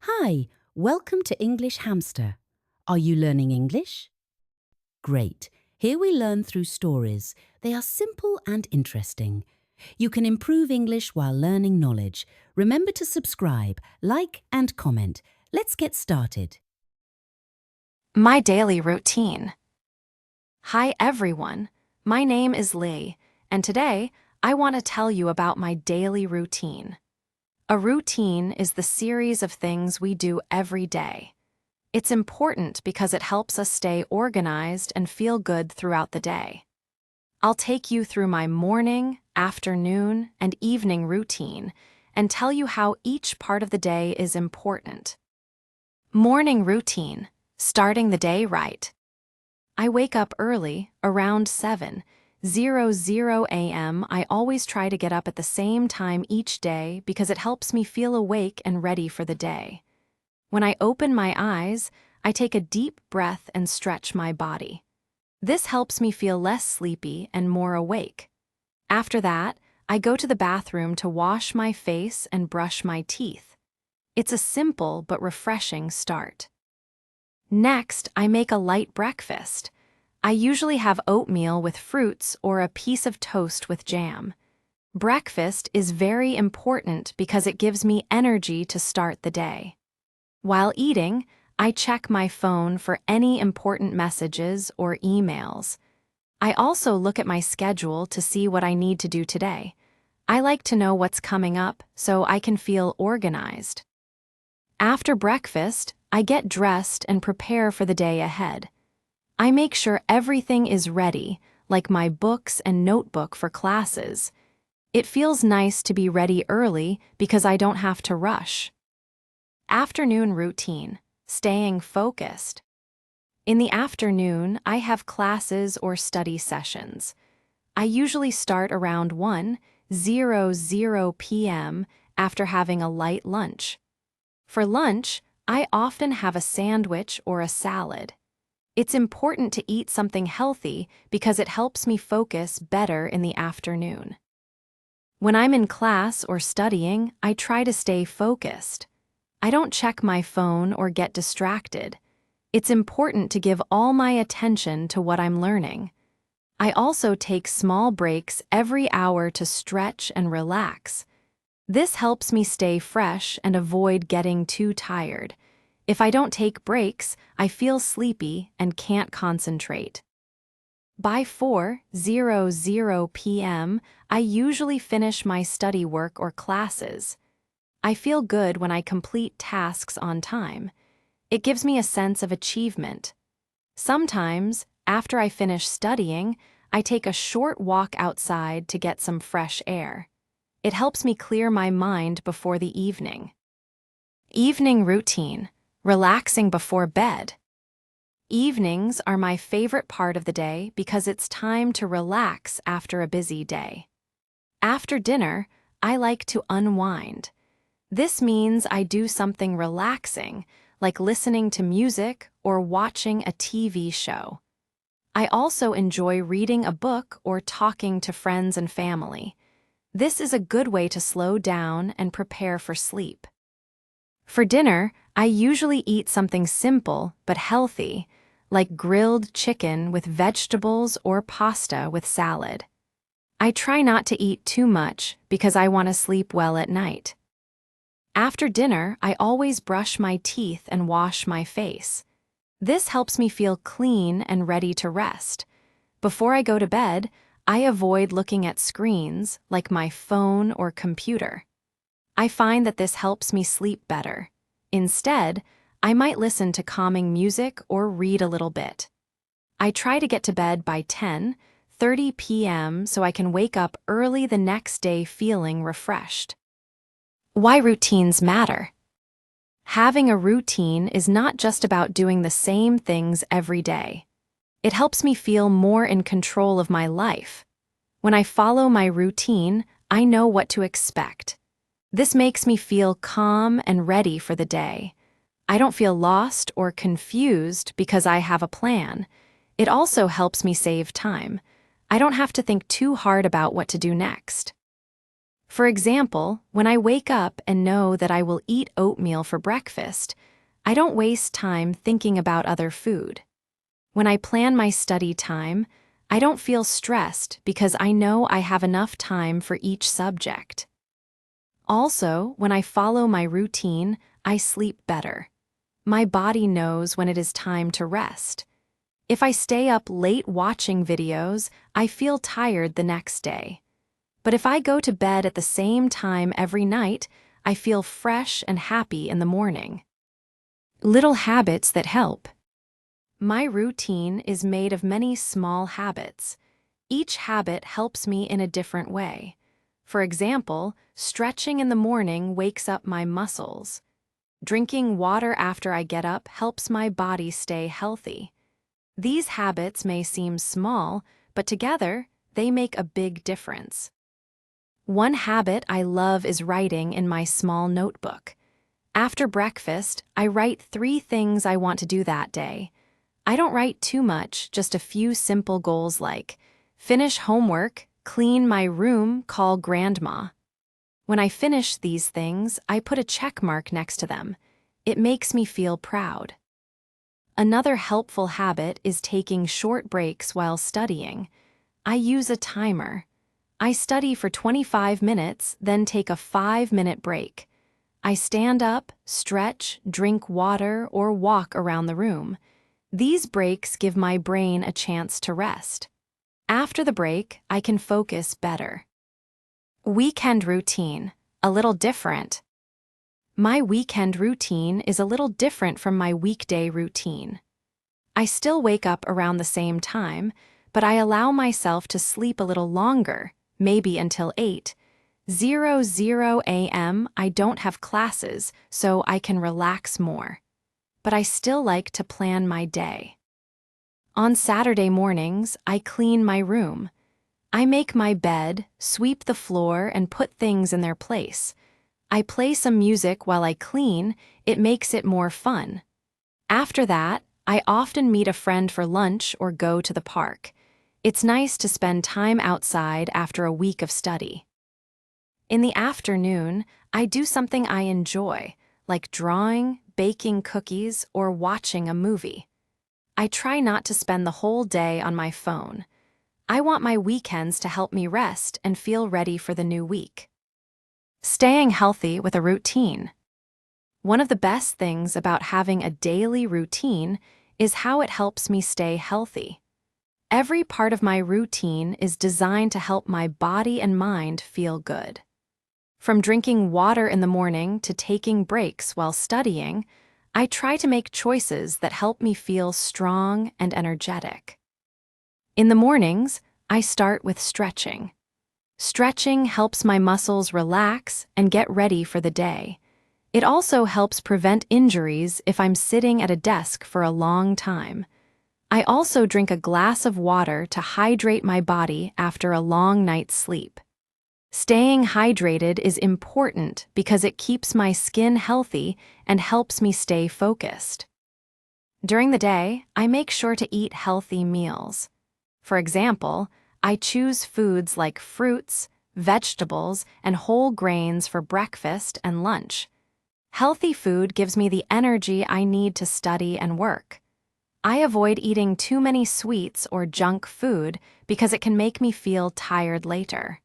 Hi, welcome to English Hamster. Are you learning English? Great. Here we learn through stories. They are simple and interesting. You can improve English while learning knowledge. Remember to subscribe, like and comment. Let's get started. My daily routine. Hi everyone, my name is Lee, and today I want to tell you about my daily routine. A routine is the series of things we do every day. It's important because it helps us stay organized and feel good throughout the day. I'll take you through my morning, afternoon, and evening routine and tell you how each part of the day is important. Morning routine. Starting the day right. I wake up early, around 7:00 a.m. I always try to get up at the same time each day because it helps me feel awake and ready for the day. When I open my eyes, I take a deep breath and stretch my body. This helps me feel less sleepy and more awake. After that, I go to the bathroom to wash my face and brush my teeth. It's a simple but refreshing start. Next, I make a light breakfast. I usually have oatmeal with fruits or a piece of toast with jam. Breakfast is very important because it gives me energy to start the day. While eating, I check my phone for any important messages or emails. I also look at my schedule to see what I need to do today. I like to know what's coming up so I can feel organized. After breakfast, I get dressed and prepare for the day ahead. I make sure everything is ready, like my books and notebook for classes. It feels nice to be ready early because I don't have to rush. Afternoon routine. Staying focused. In the afternoon, I have classes or study sessions. I usually start around 1:00 p.m. after having a light lunch. For lunch, I often have a sandwich or a salad. It's important to eat something healthy because it helps me focus better in the afternoon. When I'm in class or studying, I try to stay focused. I don't check my phone or get distracted. It's important to give all my attention to what I'm learning. I also take small breaks every hour to stretch and relax. This helps me stay fresh and avoid getting too tired. If I don't take breaks, I feel sleepy and can't concentrate. By 4:00 p.m., I usually finish my study work or classes. I feel good when I complete tasks on time. It gives me a sense of achievement. Sometimes, after I finish studying, I take a short walk outside to get some fresh air. It helps me clear my mind before the evening. Evening routine. Relaxing before bed. Evenings are my favorite part of the day because it's time to relax after a busy day. After dinner, I like to unwind. This means I do something relaxing, like listening to music or watching a TV show. I also enjoy reading a book or talking to friends and family. This is a good way to slow down and prepare for sleep. For dinner, I usually eat something simple but healthy, like grilled chicken with vegetables or pasta with salad. I try not to eat too much because I want to sleep well at night. After dinner, I always brush my teeth and wash my face. This helps me feel clean and ready to rest. Before I go to bed, I avoid looking at screens like my phone or computer. I find that this helps me sleep better. Instead, I might listen to calming music or read a little bit. I try to get to bed by 10:30 p.m. so I can wake up early the next day feeling refreshed. Why routines matter. Having a routine is not just about doing the same things every day. It helps me feel more in control of my life. When I follow my routine, I know what to expect. This makes me feel calm and ready for the day. I don't feel lost or confused because I have a plan. It also helps me save time. I don't have to think too hard about what to do next. For example, when I wake up and know that I will eat oatmeal for breakfast, I don't waste time thinking about other food. When I plan my study time, I don't feel stressed because I know I have enough time for each subject. Also, when I follow my routine, I sleep better. My body knows when it is time to rest. If I stay up late watching videos, I feel tired the next day. But if I go to bed at the same time every night, I feel fresh and happy in the morning. Little habits that help. My routine is made of many small habits. Each habit helps me in a different way. For example, stretching in the morning wakes up my muscles. Drinking water after I get up helps my body stay healthy. These habits may seem small, but together, they make a big difference. One habit I love is writing in my small notebook. After breakfast, I write 3 things I want to do that day. I don't write too much, just a few simple goals like finish homework, clean my room, call grandma. When I finish these things, I put a check mark next to them. It makes me feel proud. Another helpful habit is taking short breaks while studying. I use a timer. I study for 25 minutes, then take a 5-minute break. I stand up, stretch, drink water, or walk around the room. These breaks give my brain a chance to rest. After the break, I can focus better. Weekend routine, a little different. My weekend routine is a little different from my weekday routine. I still wake up around the same time, but I allow myself to sleep a little longer, maybe until 8:00 a.m. I don't have classes, so I can relax more. But I still like to plan my day. On Saturday mornings, I clean my room. I make my bed, sweep the floor, and put things in their place. I play some music while I clean. It makes it more fun. After that, I often meet a friend for lunch or go to the park. It's nice to spend time outside after a week of study. In the afternoon, I do something I enjoy, like drawing, baking cookies, or watching a movie. I try not to spend the whole day on my phone. I want my weekends to help me rest and feel ready for the new week. Staying healthy with a routine. One of the best things about having a daily routine is how it helps me stay healthy. Every part of my routine is designed to help my body and mind feel good. From drinking water in the morning to taking breaks while studying, I try to make choices that help me feel strong and energetic. In the mornings, I start with stretching. Stretching helps my muscles relax and get ready for the day. It also helps prevent injuries if I'm sitting at a desk for a long time. I also drink a glass of water to hydrate my body after a long night's sleep. Staying hydrated is important because it keeps my skin healthy and helps me stay focused. During the day, I make sure to eat healthy meals. For example, I choose foods like fruits, vegetables, and whole grains for breakfast and lunch. Healthy food gives me the energy I need to study and work. I avoid eating too many sweets or junk food because it can make me feel tired later.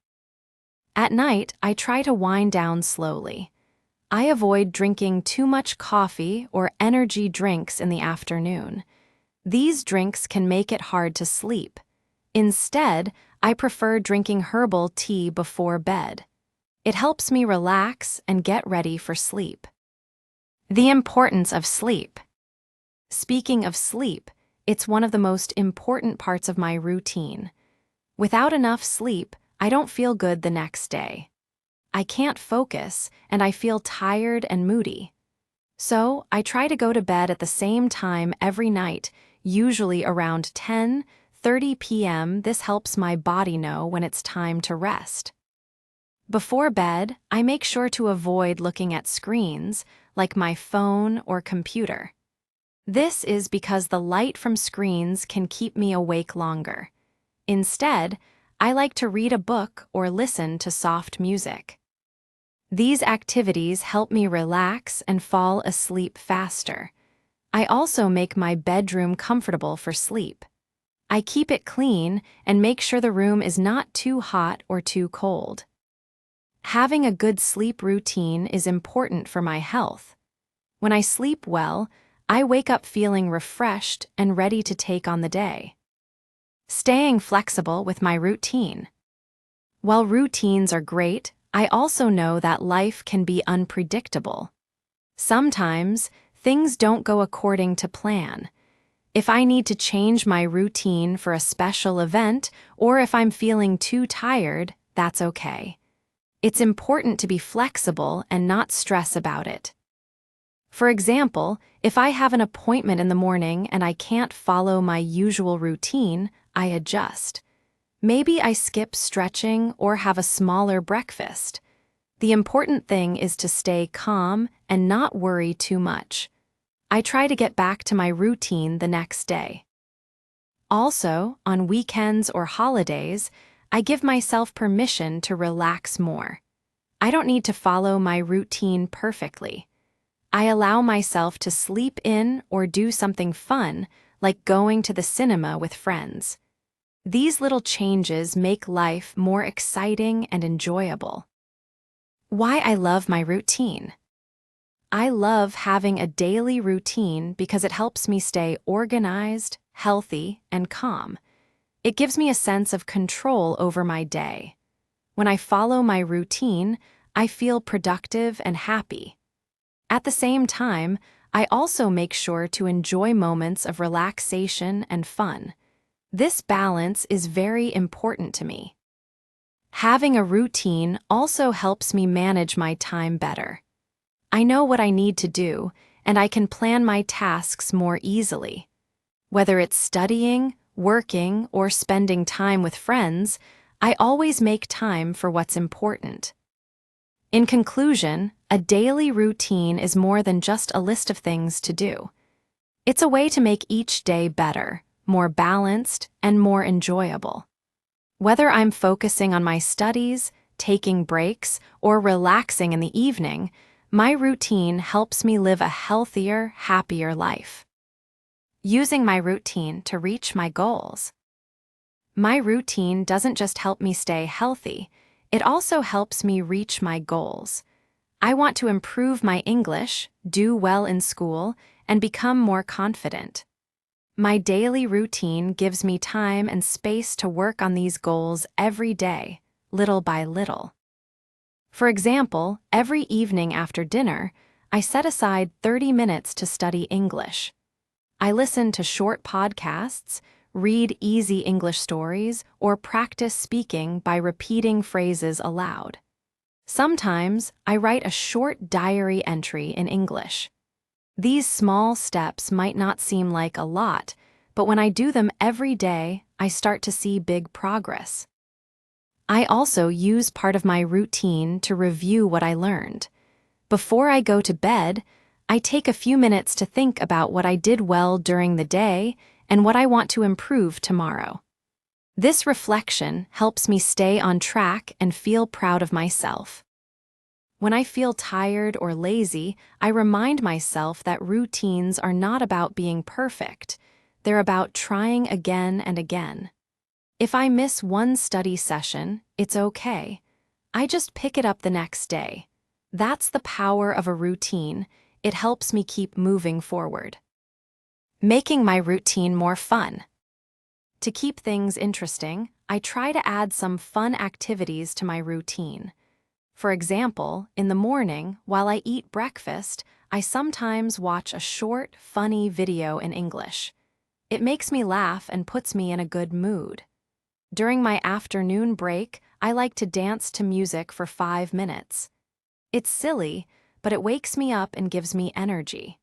At night, I try to wind down slowly. I avoid drinking too much coffee or energy drinks in the afternoon. These drinks can make it hard to sleep. Instead, I prefer drinking herbal tea before bed. It helps me relax and get ready for sleep. The importance of sleep. Speaking of sleep, it's one of the most important parts of my routine. Without enough sleep, I don't feel good the next day. I can't focus, and I feel tired and moody. So, I try to go to bed at the same time every night, usually around 10:30 p.m. This helps my body know when it's time to rest. Before bed, I make sure to avoid looking at screens, like my phone or computer. This is because the light from screens can keep me awake longer. Instead, I like to read a book or listen to soft music. These activities help me relax and fall asleep faster. I also make my bedroom comfortable for sleep. I keep it clean and make sure the room is not too hot or too cold. Having a good sleep routine is important for my health. When I sleep well, I wake up feeling refreshed and ready to take on the day. Staying flexible with my routine. While routines are great, I also know that life can be unpredictable. Sometimes, things don't go according to plan. If I need to change my routine for a special event, or if I'm feeling too tired, that's okay. It's important to be flexible and not stress about it. For example, if I have an appointment in the morning and I can't follow my usual routine, I adjust. Maybe I skip stretching or have a smaller breakfast. The important thing is to stay calm and not worry too much. I try to get back to my routine the next day. Also, on weekends or holidays, I give myself permission to relax more. I don't need to follow my routine perfectly. I allow myself to sleep in or do something fun, like going to the cinema with friends. These little changes make life more exciting and enjoyable. Why I love my routine. I love having a daily routine because it helps me stay organized, healthy, and calm. It gives me a sense of control over my day. When I follow my routine, I feel productive and happy. At the same time, I also make sure to enjoy moments of relaxation and fun. This balance is very important to me. Having a routine also helps me manage my time better. I know what I need to do, and I can plan my tasks more easily. Whether it's studying, working, or spending time with friends, I always make time for what's important. In conclusion, a daily routine is more than just a list of things to do. It's a way to make each day better, more balanced, and more enjoyable. Whether I'm focusing on my studies, taking breaks, or relaxing in the evening, my routine helps me live a healthier, happier life. Using my routine to reach my goals. My routine doesn't just help me stay healthy, it also helps me reach my goals. I want to improve my English, do well in school, and become more confident. My daily routine gives me time and space to work on these goals every day, little by little. For example, every evening after dinner, I set aside 30 minutes to study English. I listen to short podcasts, read easy English stories, or practice speaking by repeating phrases aloud. Sometimes, I write a short diary entry in English. These small steps might not seem like a lot, but when I do them every day, I start to see big progress. I also use part of my routine to review what I learned. Before I go to bed, I take a few minutes to think about what I did well during the day and what I want to improve tomorrow. This reflection helps me stay on track and feel proud of myself. When I feel tired or lazy, I remind myself that routines are not about being perfect. They're about trying again and again. If I miss one study session, it's okay. I just pick it up the next day. That's the power of a routine. It helps me keep moving forward. Making my routine more fun. To keep things interesting, I try to add some fun activities to my routine. For example, in the morning, while I eat breakfast, I sometimes watch a short, funny video in English. It makes me laugh and puts me in a good mood. During my afternoon break, I like to dance to music for 5 minutes. It's silly, but it wakes me up and gives me energy.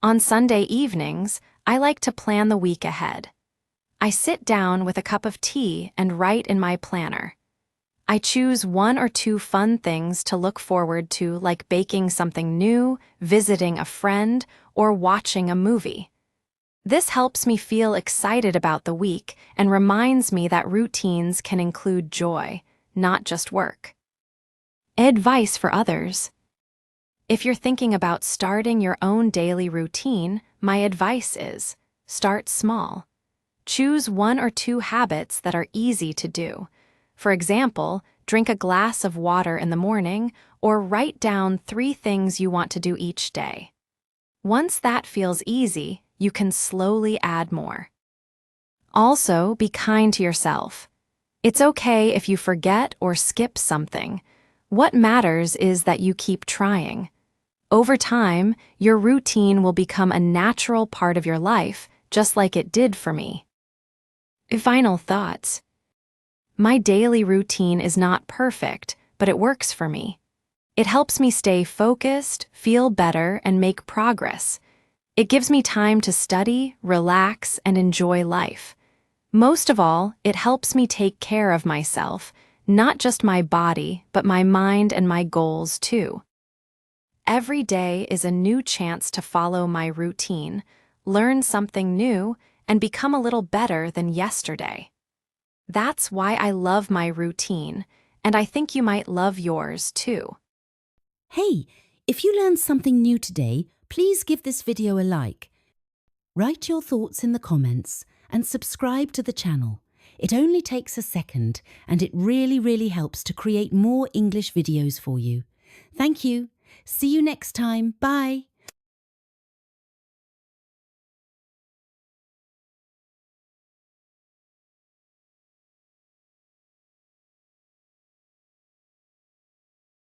On Sunday evenings, I like to plan the week ahead. I sit down with a cup of tea and write in my planner. I choose 1 or 2 fun things to look forward to, like baking something new, visiting a friend, or watching a movie. This helps me feel excited about the week and reminds me that routines can include joy, not just work. advice for others. If you're thinking about starting your own daily routine, my advice is start small. Choose 1 or 2 habits that are easy to do. For example, drink a glass of water in the morning or write down 3 things you want to do each day. Once that feels easy, you can slowly add more. Also, be kind to yourself. It's okay if you forget or skip something. What matters is that you keep trying. Over time, your routine will become a natural part of your life, just like it did for me. Final thoughts. My daily routine is not perfect, but it works for me. It helps me stay focused, feel better, and make progress. It gives me time to study, relax, and enjoy life. Most of all, it helps me take care of myself, not just my body, but my mind and my goals too. Every day is a new chance to follow my routine, learn something new, and become a little better than yesterday. That's why I love my routine, and I think you might love yours too. Hey, if you learned something new today, please give this video a like. Write your thoughts in the comments and subscribe to the channel. It only takes a second and it really helps to create more English videos for you. Thank you. See you next time. Bye.